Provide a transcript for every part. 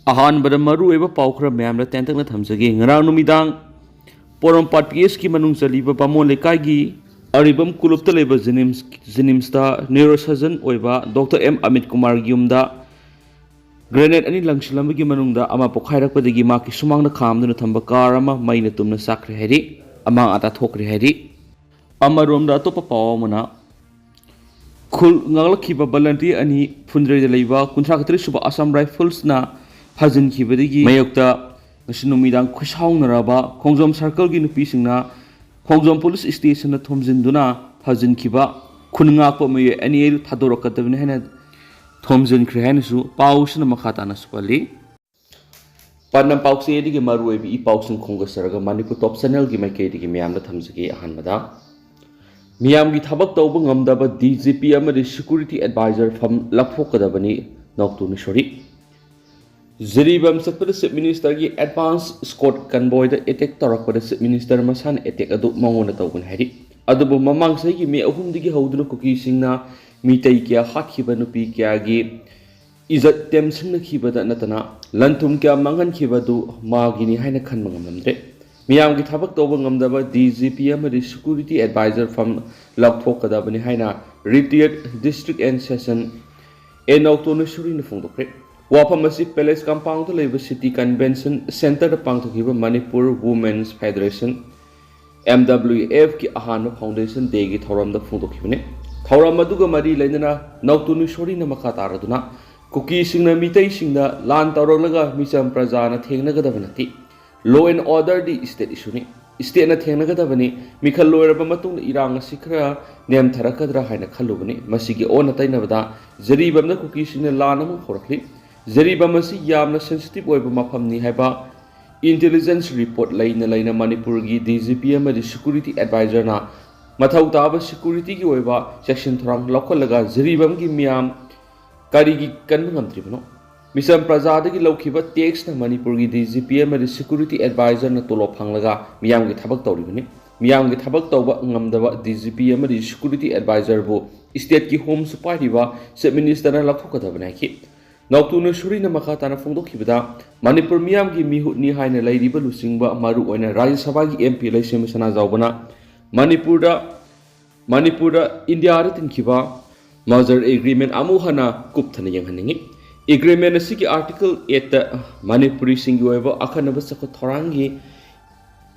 अहानबद मरुएब पाउ खरा मैम तेंतक थमजगे ngara numidang पोरमपाट पीएस की मनुंग चलीब बामोन लेकाई अरिबम कुलुप्त लेब जिनिम्स न्यूरोसर्जन ओइबा डॉक्टर एम अमित कुमार की युमदा ग्रेनेड अनि लंगसिलम की मनुंग अमा पोखाइरकपदगी माकी सुमांग खामदुन थंब कार अमा मैन तुमन साखरे हैरी अमांग आता थोकरे हैरी अमरोम दा अतोप पाव मना खुल ngalakiba balanti ani phundre leiba kunthra khatri suba Assam Riffles na phajin khibadigi mayokta ngashinumidang khusaungraba khongjom circle gi nupi singna khongjom police station na thomjinduna phajin khiba khunnga ko me ani thadorokadabni hena thomjin khrehan su pausna makhata na spali panam paukse digi maruebi I pausin khongasaraga manipur top channel gi maike digi miyamda thamjigi ahanmada मियाम की थबक तौब ngमदब DGP अमदि security adviser फम लफोकदबनी नौक्तुनि सोरी जरीबम सत्पद चीफ मिनिस्टर की एडवांस स्क्वाड कन्वॉय द अटैक तौरकपद चीफ मिनिस्टर मसान अटैक अदु मंगोन तौबन हैरी अदुबु ममांग सही मे अहुमदिगी हौदुन कुकी सिंगना मीतै क्या हाखिब नुपी क्या गी इज्जत टेंशन खिबद नतना लंथुम क्या मंगन खिबदु मागिनी हाइना खन मंगमद्रे मियाम की थबक तौब ngमदब DGP अमदि सिक्योरिटी एडवाइजर फम लफोकदबनी हाइना रिटायर्ड डिस्ट्रिक्ट एंड सेशन ए नौक्तुनि सोरी न फोंदोक्रे वाफम पैलेस कंपाउंड लेब सिटी कन्वेंशन सेंटर पांथोखिब मणिपुर वुमेन्स फेडरेशन MWF की अहान फाउंडेशन डे की थौरम फोंदोखिबने थौरम अदुगा मरी लेना नौतुनि सोरी न मखा तारदुना कुकी सिंगना मितै सिंगदा लान तौरलगा मिचम प्रजा न थेंगनगदब नति लॉ एंड ऑर्डर दी स्टेट इशूनी स्टेट न थेंगनगदबनी मिखल लोयरब मतुंग इरांग सिखरा नेम थरकदरा हाइना खलुबनी मसिगी ओन तैनबदा जरीबम न कुकी सिंगना लान अमु होरखली जरीबम असि यामना सेंसिटिव ओइब मफमनी हाइबा इंटेलिजेंस रिपोर्ट लैना मणिपुर की DGP अमदि सिक्योरिटी एडवाइजर ना मथौ ताब सिक्योरिटी की ओइबा सेक्शन थोरांग लौखलगा जरीबम की मियाम कारिगी कन ngमत्रिबनो मिसम प्रजादगी लौखिबा टैक्स न मणिपुर की DGP अमदि सिक्योरिटी एडवाइजर न तोलो फंगलगा मियाम की थबक तौरिबनी मियाम की थबक तौबा ngमदबा DGP अमदि सिक्योरिटी एडवाइजर बो स्टेट की होम सुपारिबा चीफ मिनिस्टर न लखोकदबना कि नौतुन सुरी न मखा ताना फोंदोखिबदा मणिपुर मियाम की मिहुतनी हाइना लैरिबा लुसिंगबा मारु ओइना राज्य सभा की MP लैसेम सना जावबना मणिपुर इंडिया रा तिनखिबा मर्जर एग्रीमेंट अमु हना कुपथना यंगहनिंगी एग्रीमेंट असि की आर्टिकल 8 मणिपुरी सिंगी ओइबा अखनब सख थोरांगी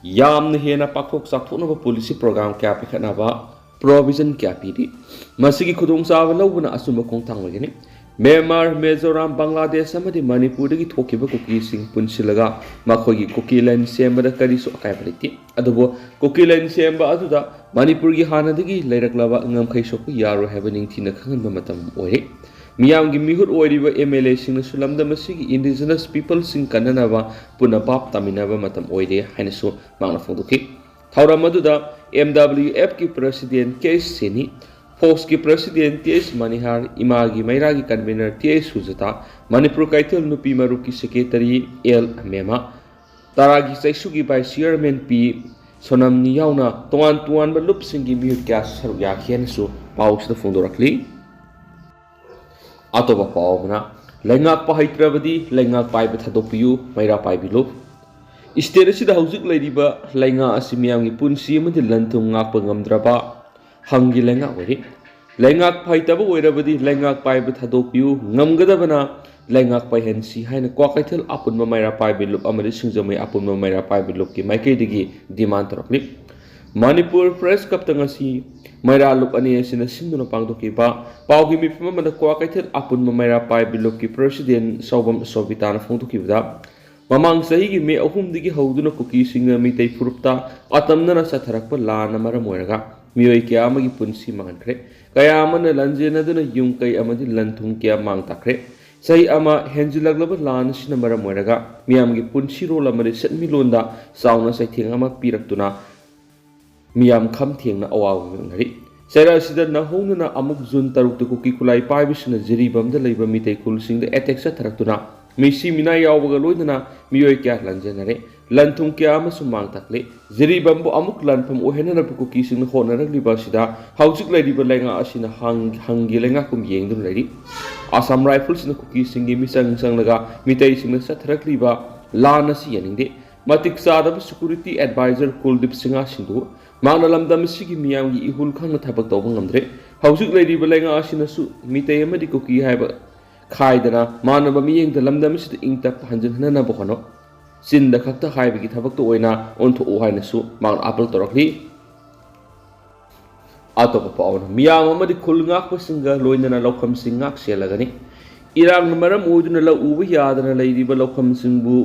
यामन हेना पाखोक साथोनबा पॉलिसी प्रोग्राम क्या पिखनाबा प्रोविजन क्या पीरी मसिगी खुदोंसाब लौबना असुम खोंथांग लगिनी म्यांमार मिजोरम बांग्लादेश अमदि मणिपुर की थोकिबा कुकी सिंग पुनसिलगा मखोगी कुकी लाइन सेमबदा करिसु अकायबा लेति अदुबो कुकी लाइन सेमबा अदुदा मणिपुर की हानदगी लैरकलाबा ngमखै सोकु यारो हैबा निंगथिना खंगनबा मतम ओइरे मियाम की मिहुत ओइरिबा MLA सिंग सुलमदा मसिगी इंडिजिनस पीपल सिंग कननाबा पुना बाप तामिनाबा मतम ओइरे हाइनसु मांगना फोंदोखि थौरम अदुदा MWF की प्रेसिडेंट केस सेनी फोक्स की प्रेसिडेंट TS मनिहार इमा की मैरा की कन्वीनर TS सुजता मणिपुर कैथल नुपी मरु की सेक्रेटरी L मेमा तारा की सैसु की bye chairman P Sonam नियाउना तोआन तुआन बलुप Singh की मिहुत क्या सरुक याखियनसु पाउस द फोंदोरखली अतोबा पावना लैंगाक पाइत्रबदी लैंगाक पाइब थदोपियु मैरा पाइबिलु स्टेट असिदा हौजिक लैरिबा लैंगा असिमियाम की पुंसी अमदि लंथुम ngakpa ngamdraba हंगी लैंगाक ओइरि लैंगाक पाइतब ओइरबदी लैंगाक पाइब थदोपियु ngamgadabana लैंगाक पाइहनसी हाइना क्वाकैथल अपुनबा मैरा पाइबिलु अमदि सिंजमै अपुनबा मैरा पाइबिलु की माइकैदगी डिमांड तरकलि मणिपुर प्रेस कप्तंगसी मैरा लुप अनि एसिना सिंदुना पांगदोकिबा पाउगी मिफम मदा क्वाकैथल अपुनबा मैरा पाइबिलु की प्रेसिडेंट सौबम सोबिताना फोंदोकिबदा ममांग सही की मे अहुमदिगी हौदुना कुकी सिंग मितै फुरुपता अतमना सथरकपा लाना मरम ओइरगा मियोय क्या अमगी पुंसी मांगखरे कया अमन लंजेनदुना युम कै अमदि लंथुम क्या मांग ताखरे सही अमा हेंजिलगलब लान सिना मरम ओइरगा मियामगी पुंसी रोल अमदि सेटमिलोंदा साउना सैथेंग अमा पिरक्तुना मियाम खम थेंगना अवाव ngari सैरा सिदा नहोंगना अमुक जुन तरुक कुकी कुलाई पाइबिसना जिरिबमदा लैबा मितै कुलसिंग द अटैक सथरक्तुना मिसी मिना यावबगा लोइदना मियोय क्या लंजेनरे lanthum kya amasung mang takle ziribam bu amuk lanpham ohenana bu kuki sing honarak liba sida haujik laidiba lenga asina hangi lenga kum yengdun laidi Assam Riffles na kuki singi misang laga mitai sing satharak liba lana si yaningde matik sadab security advisor Kuldip Singa sindu mangna lamdam sigi miyam gi ihul khang thabak tawbang ngamdre haujik laidiba lenga asina su mitai amadi kuki haiba khaidana manaba miyeng da lamdam sid ingtap hanjin hanana bu hono Sinda kakta hai bagi thabak to oina onto o hai nasu mang apple torokli ato pa pauna miyam amadi khulngak pa singa loina na lokham singak selagani irang maram uduna la ubu yadana leidiba lokham singbu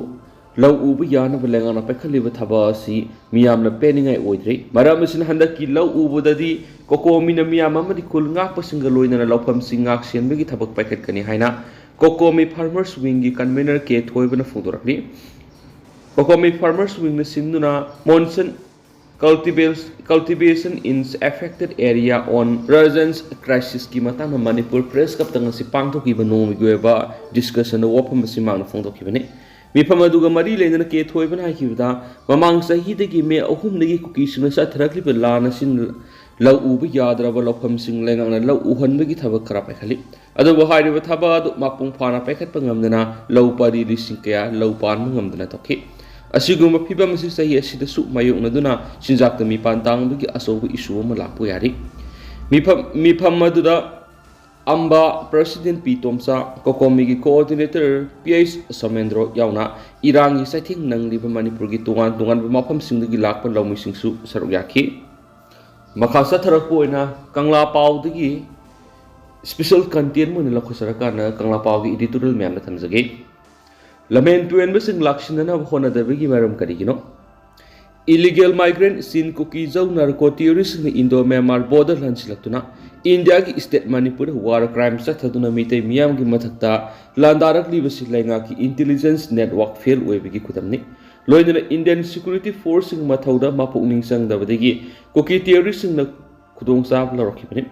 lau ubu yana belenga na pekhaliba thaba si miyam na peningai oidre maram sin handaki lau ubu dadi kokomi na miyam amadi khulngak pa singa loina na lokham singak senbegi thabak pakhet kani haina kokomi farmers wing gi convener ke thoibana fudorakli Kokomi farmers wing na sinduna monsoon cultivation in affected area on residence crisis ki matang na Manipur press kap tang si pang to ki ba no mi goeba discussion na wapham si mang na phong to ki bane mi phama duga mari le na ke thoi ban hai ki da mamang sahi de ki me ahum ne gi kuki sing sa tharak li ba la na sin lau u ba yadra ba lopham sing lengang na lau u han ba gi thaba kara pa khali adu ba hai ba thaba du mapung phana pa khat pa ngam na lau pari ri sing kya lau pan ngam na to ki asiguma phibam si sahi asida su mayok na duna sinjak ta mi pantang du gi asobu issue ma lakpu yari mi pham maduda amba president P Tomsa kokomi gi coordinator PS Samendro yauna irang gi sathing nang liba Manipur gi tungan ba mafam sing gi lakpa lawmi sing su saruk yakhi makhasa tharak poina kangla paw gi special content mo ni lakho saraka na kangla paw gi editorial mem na thamjage Lamen tuen besing lakshina na hona dabegi maram karigino illegal migrant sin kuki zau narco terrorist ni Indo Myanmar border lanchilaktuna India gi state Manipur war crime sathaduna mitei miyam gi mathakta landarak libasi lenga ki intelligence network fail oibegi kudamni loinana Indian security force sing mathauda mapukning sang dabadegi kuki terrorist na khudong sa larokibani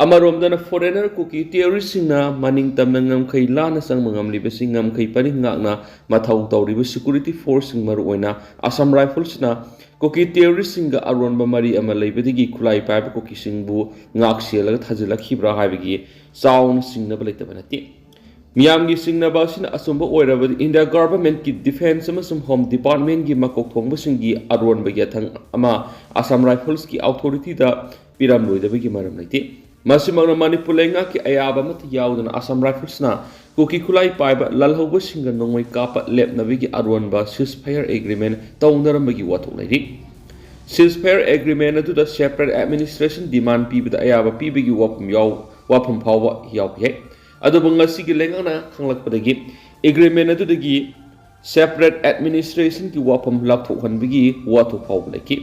Amaromdana foreigner kuki terrorist na maning tam ngam khai lana sang mangam libasi ngam khai pani ngakna mathau tawriba security force sing maru oina Assam Riffles na kuki terrorist singa Aronba Mari ama leibadigi khulai paiba kuki singbu ngak selaga thajila khibra haibagi sound singna balita banati miyam gi singna ba sin asumba oiraba India government ki defense amasum home department gi makok thongba singi Aronba gi thang ama Assam Riffles ki authority da piram loidabagi maram laiti Masimang Manipur lenga ki ayaba mat yaudana Assam Riffles na kuki khulai paiba lalhauba singa nongmai kapa lep nabigi Aronba ceasefire agreement tawnaramagi wathok lairi ceasefire agreement adu da separate administration demand pibida ayaba pibigi wapham phawa yaw he adu bangasi gi lenga na khanglakpadagi agreement adu dagi separate administration ki wapham lakthok hanbigi wathok phawa laki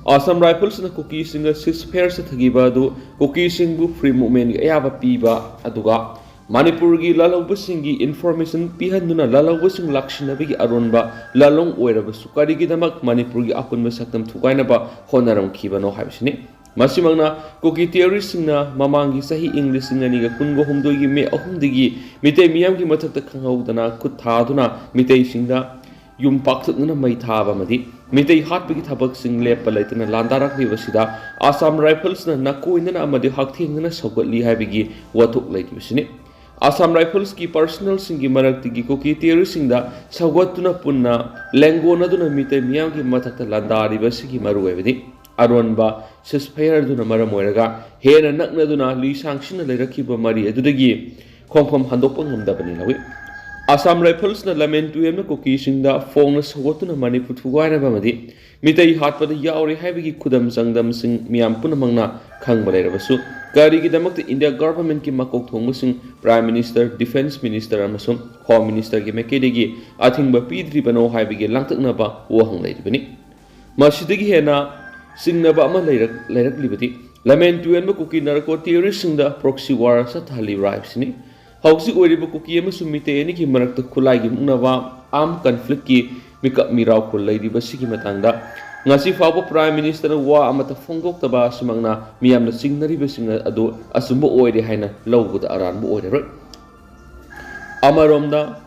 Assam Riffles na kuki singa ceasefire sa thagiba adu kuki singbu free movement gi ayaba piba aduga Manipur gi lalauba singi information pihanduna lalauba sing lakshinabigi Aronba lalong oiraba sukari gi damak Manipur gi apunba saktam thugaina ba honaram khibano haibsini masimangna kuki terrorist singna mamangi sahi English singani ga kungo humdoi gi me ahumdigi mitei miyam gi mathakta khanghaudana khut thaduna mitei singda yum pakthukna mai thaba madi mitei hatbigi thabak sing lepa laitana landarak libasida Assam Riffles na nakoinana amadi hakthengna sogotli haibigi wathuk laitibisini Assam Riffles ki personal singi maraktigi kuki terrorist singda sagotuna punna lengona duna mitei miyam gi mathakta landari basigi maru ebidi Aronba ceasefire duna maram oiraga hena nakna duna li sangsina leirakhiba mari adudagi khongkhom handokpa ngamdabani lawi Assam Riffles na lamen tuem na kuki singda phone sagotuna Manipur thugaina bamadi mitei hatpada yauri haibigi khudam sangdam sing miyam punamangna khangba leirabasu kari gi damakta India government ki makok thongmu sing prime minister defense minister amasum home minister gi mekedegi athingba pidri bano haibigi langtakna ba wahang leiribani masidagi hena singnaba ama leirak libati lamen tuem na kuki narco terrorist singda proxy war sa thali ribesini Hausi oiriba kuki amasum mitei ani ki marakta khulai gi mungnawa arm conflict ki mikap mirau khul leiriba sigi matangda ngasi fawba prime minister wa amata phongdok taba simangna miyamna singnariba singa adu asumba oire haina lawbuda aranbu oire amaromda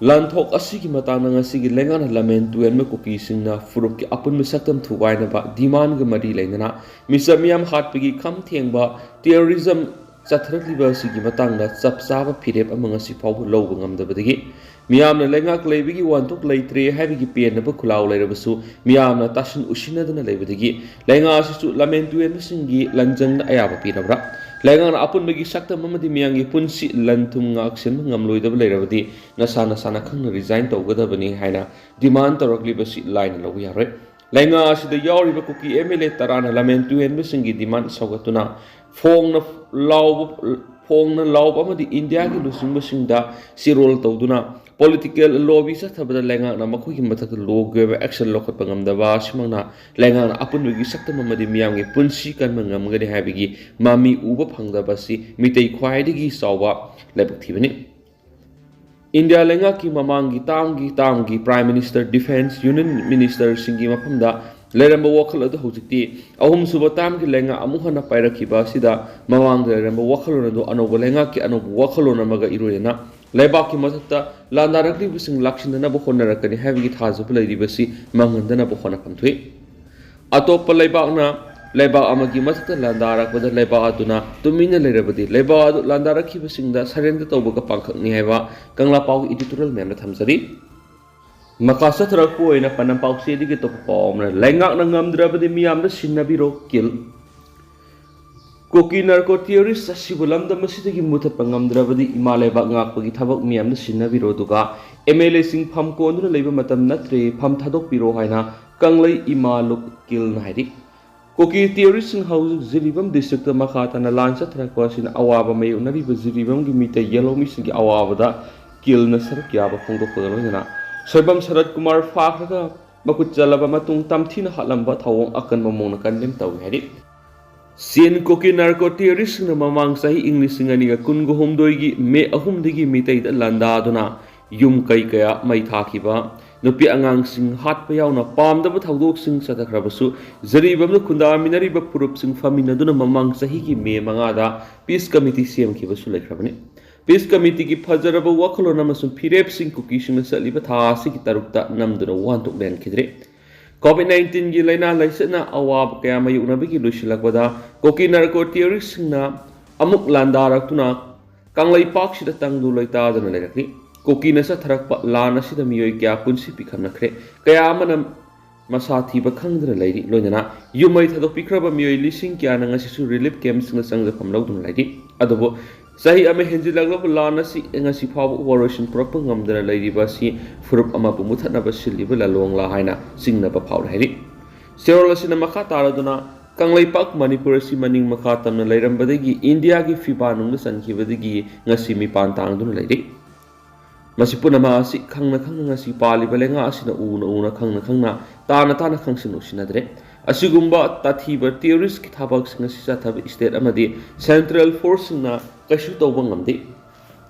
Lanthok asigi matang nang asigi lengan lamen tuan me koki singna furup ki apun me saktam thuwai na ba demand ga mari lengana misamiam hat pigi kham thengba terrorism chathrakli ba asigi matang na chapsa phirep amang asi phaw lo ngam da badagi miyam na lenga kleibigi wantok leitre habigi pen na ba khulaw leirabasu miyam na tasin usina dana leibadagi lenga asisu lamen tuan singi langjang na ayaba pirabra lengan apun bagi sakta mamadi miyangi punsi lantum ngaksen ngamloi da leirabadi nasana sana khang resign tawgada bani haina demand tarakli basi line lo ya re lenga asida yawri ba kuki MLA tarana lamen tuan bisingi demand sagatuna phong na law amadi India gi lusung basingda sirol tawduna political lobby sa thabada lenga na makhu gi mathak log action lokhat pangam da ba simangna lenga na apun bagi sakta mamadi miyam gi punsi kan mangam gani habigi mami uba phangda basi mitei khwai gi sawa lebak thibani India lenga ki mamangi tamgi prime minister defense union minister singi maphamda leramba wakhal adu hojikti ahum suba tam ki lenga amuhana pairakhiba sida mawang leramba wakhal adu anoba lenga ki anoba wakhal namaga irurena leibak ki mathakta landarakli bising lakshindana bo honarakani havigi thazu pulai basi mangandana bo hona phamthui atop leibak na leibak amagi mathakta landarak bada leibak aduna tumina lerabadi leibak adu landarakhi bisingda sarenda tawbaga pangkhakni haiba kangla pau editorial memna thamjari Makasa teraku ina panam pausi di kita pom na lengak na ngamdrabadi miyam na sinabiro kill koki narco theorist sa sibulam da masitagi mutat pangamdrabadi imalay ba ngak pagi thabak miyam na sinabiro duga MLA sing pham ko na leiba matam natre pham thadok piro haina kanglai imaluk kill na haidi koki theorist sing house zilibam district ma khata na lansa teraku sin awaba mayu nabi ba zilibam gi mita yellow mi sing awaba da kill na sarak ya ba phongdo pholo na Soibam Sarat Kumar Fakhraga Bakut Jalaba Matung Tamthina Halamba Thawong Akan Mamong Kandem Taw Hedi Sien Koki Narco Theorist na Mamang Sahi English Singaniga Kungo Homdoigi Me Ahum Digi Mitay Landa Duna Yum Kai Kaya Mai Thakiba Nupi Angang Sing Hat Payaw na Pam Daba Thawdok Sing Satakrabasu Zaribam na Kunda Minari Ba Purup Sing Famina Duna Mamang Sahi Ki Me Mangada Peace Committee CM Kibasu Lekrabani Peace Committee ki Fajaraba Wakalo Namasum Pirep Sing Kukishin Saliba Thasi ki Tarukta Namduna Wantuk Ben Kidre COVID-19 gi laina laisana awab kaya mayu nabigi lusilakbada koki narco theorist na amuk landarak tuna kanglai pak sida tangdu laita dana lerakni koki na sa tharakpa lana sida miyoi kya punsi pikhamnakre kaya manam masathi ba khangdra lairi loinana yumai thadok pikraba miyoi lising kya na ngasisu relief camps na sangda phamlau dun lairi adobo Sahi ame henjilaglo lana si ngasi phaw operation propang ngamdana lairiba si furup ama pumuthatna ba siliba lalong la haina singna ba phaw hairi serol asina makha taraduna kanglai pak manipur si maning makha tamna lairambadagi India gi fiba nung sankibadagi ngasi mi pantang dun lairi masipuna ma si khangna ngasi pali balenga asina una khangna tana khangsin usinadre Asigumba Tathiba theorist ki thabak singa sisa thab state amadi central force na kashu tawbang amdi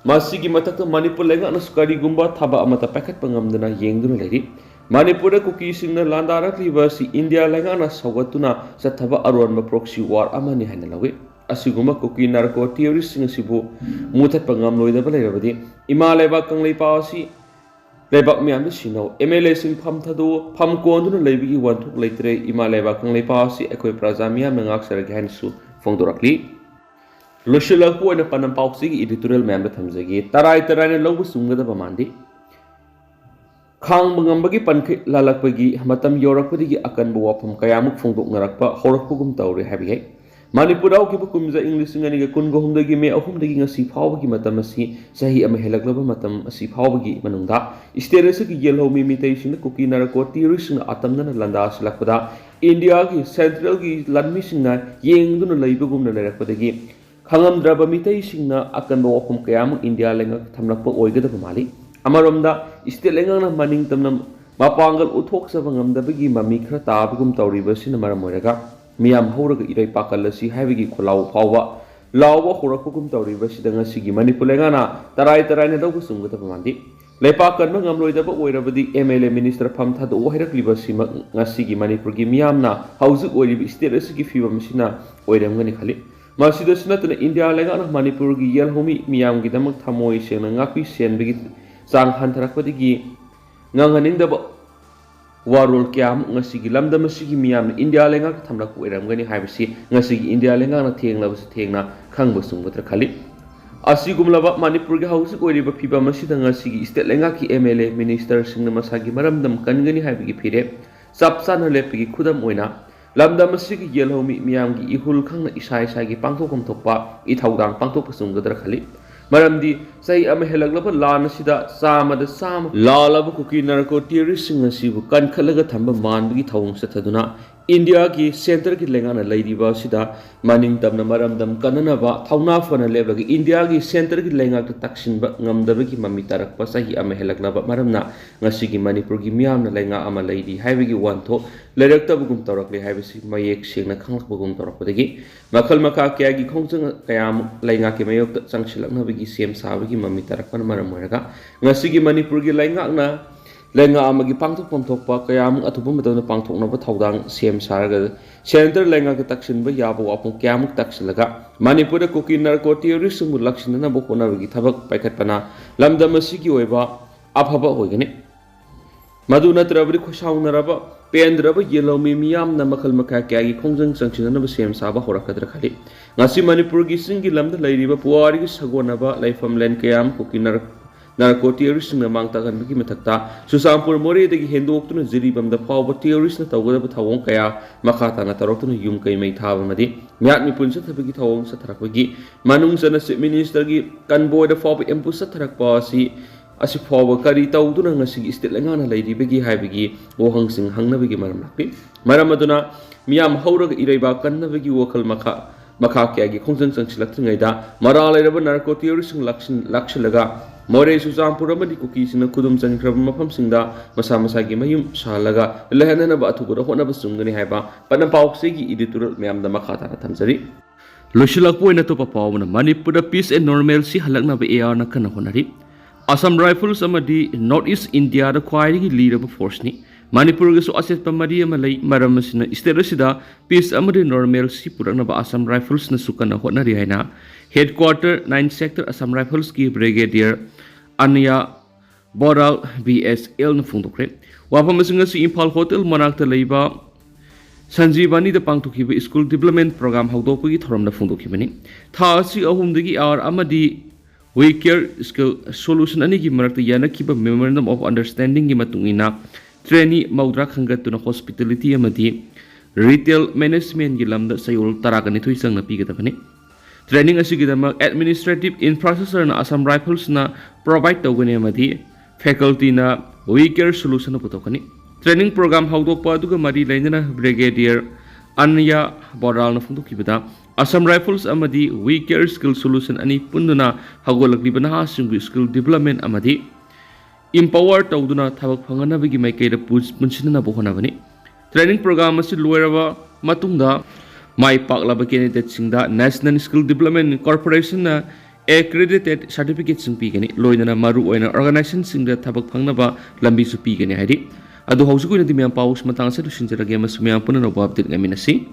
masigi matak Manipur lenga naskari gumba thaba amata packet pangamdana yengduna leiri Manipur kuki singna landarak liversi India lenga na sagatuna sa thaba Aronba proxy war amani hana lawe asigumba kuki narco theorist singa sibu mutat pangam loida balairabadi imaleba kanglei pawasi Lebak miyam na sinaw MLA sing pham thadu pham konduna leibigi wanthuk leitre ima lebak kang leipasi ekoi praja miyam na ngak sar gain su phongdorakli loshila ko na panam pausi editorial mem da thamjagi tarai na lobu sungada bamandi khang mangambagi pankhi lalakpagi matam yorakpagi akan bo wapham kayamuk phongdok narakpa horakpugum tawre habi Manipur au kibu kumza English ngani ga kun gohum dagi me ahum dagi ngasi phawbagi matam asi sahi ama helaglaba matam asi phawbagi manungda steresu ki yellow mi mitai sing kuki narco theorist na atamna landa salakpada India gi central gi lanmi singna yengduna leibagum na lerakpadagi khangam draba mitai singna akan bo okum kayam India lenga thamlakpa oigada mali amaromda state lenga na maning tamna mapangal uthok sabangam dabagi mami khra tabagum tawriba sin maramoraga Miyam Horaga Irai Pakalasi Havigi Kolau Pawa Lawa Horakugum Tauri Vasidanga Sigi Manipulangana Tarai Tarana Dogusum with a Mandi Lepakan Mangamloida Oirabadi MLA Minister Pamta the Ohirak Libasima Nasigi Manipurgi Miyamna House Oibi Steresiki Fiva Machina Oiramani Kali Masidas not in India Langana Manipurgi Yelhomi Miyam Gidamak Tamoi Sen and Ngapi Sen Bigit sang hantarakpadagi nganganingdaba warol kya ngasigi lamdam asigi miyam India lenga thamlak oiramgani haibasi ngasigi India lenga na thenglabas thengna khangba sungbotra khali asigumlaba Manipur gi hausi oiriba phiba masida ngasigi state lenga ki MLA minister singna masagi maramdam kangani haibagi phire sapsana lepigi khudam oina lamdam asigi yelhomi miyam gi ihul khangna isai sai gi pangthokam thokpa I thaudang pangthokpa sunggadra khali maramdi sai ama helaglaba lan asida samada sam lalaba kuki narco terrorist sing asibu kan khalaga thamba manbigi thawung sathaduna India ki center ki lengana laidiba sida maning tamna maramdam kanana ba thawna fana lebagi India ki center ki lenga ta taksin ba ngamdaba ki mami tarak pa sahi ama helaglaba maramna ngasigi Manipur gi miyam na lenga ama laidi haibagi wantho lerekta bugum torakle haibasi mayek singna khanglak bugum torakpadagi makhal makha kya gi khongjang kayam lenga ki mayok changsilakna bagi sem sabagi mami tarak pan maram moraga ngasigi Manipur gi lenga na lenga amagi pangthok pamthokpa kayam athupa matawna pangthokna ba thaudang sem saraga center lenga ki taksin ba yaba wapung kyamuk taksilaga Manipur da koki narco terrorist mu lakshina bo kona bagi thabak paikhatpana lamdam asigi oiba aphaba hoigani madu natrabri khoshaunaraba pendraba yelomi miyam na makhal makha kya gi khongjang changchina ba sem saba horakadra khali ngasi Manipur gi singi lamda lairiba puari gi sagonaba laifam len kayam koki narco terrorist na mangta kan bagi mathakta Susampur More dagi hendoktu jiribam da fawba terrorist na tawgada thawong kaya makhata na taroktu yum kai mai thaba madi myat mi punsa thabagi thawong sa tharakbagi manung sana minister gi kanboy da fawba empu sa tharakpa si asi fawba kari tawduna ngasi state lengana laidi bagi haibagi wohang sing hangnabagi maram lakpi maram aduna miyam hauraga iraiba kannabagi wakal makha kya gi khongjang changsilaktingaida mara lairaba narco terrorist lakshilaga More Susampur amadi kuki sina kudum changkrab mafam singda masa masa gi mayum shalaga lehana ba athugura hona ba sungani haiba pana pawse gi editorial myam da makhata na thamjari loshilak poina to pawna Manipur da peace and normalcy halakna ba AR na kana honari Assam Riffles amadi Northeast India da khwai gi leader ba force ni Manipur ga so aset pa mari amalai maram sina state sida peace amadi normalcy purakna ba Assam Riffles na sukana honari haina headquarter 9th sector Assam Riffles ki brigadier Anya Boral BSL na phungdokre wapham singa si Imphal hotel manakta leiba Sanjeevani da pangtokhiba school development program hawdokpagi thoram na phungdokhibani tha asi ahumdagi hour amadi we care skill solution ani gi marakta yanakiba memorandum of understanding gi matungina trainee maudra khangatuna hospitality amadi retail management gi lamda sayol tarakani thuisang na pigadabani training asigidama administrative infrastructure na Assam Riffles na provide tawgani amadi faculty na we care solution na putokani training program hawdokpa aduga mari lainana brigadier Anya Boral na phungdokibada Assam Riffles amadi we care skill solution ani punduna hagolakliba na hasingu skill development amadi empower tawduna thabak phangana bagi maikaida punchina bohonabani training program asi loiraba matungda mai paklaba candidate singda National Skill Development Corporation na accredited certificate sing pigani loinana maru oina organization singda thabak phangnaba lambi su pigani haidi adu hausu ko nadi myam paus matang sa dusin jarage mas myam punana update ngaminasi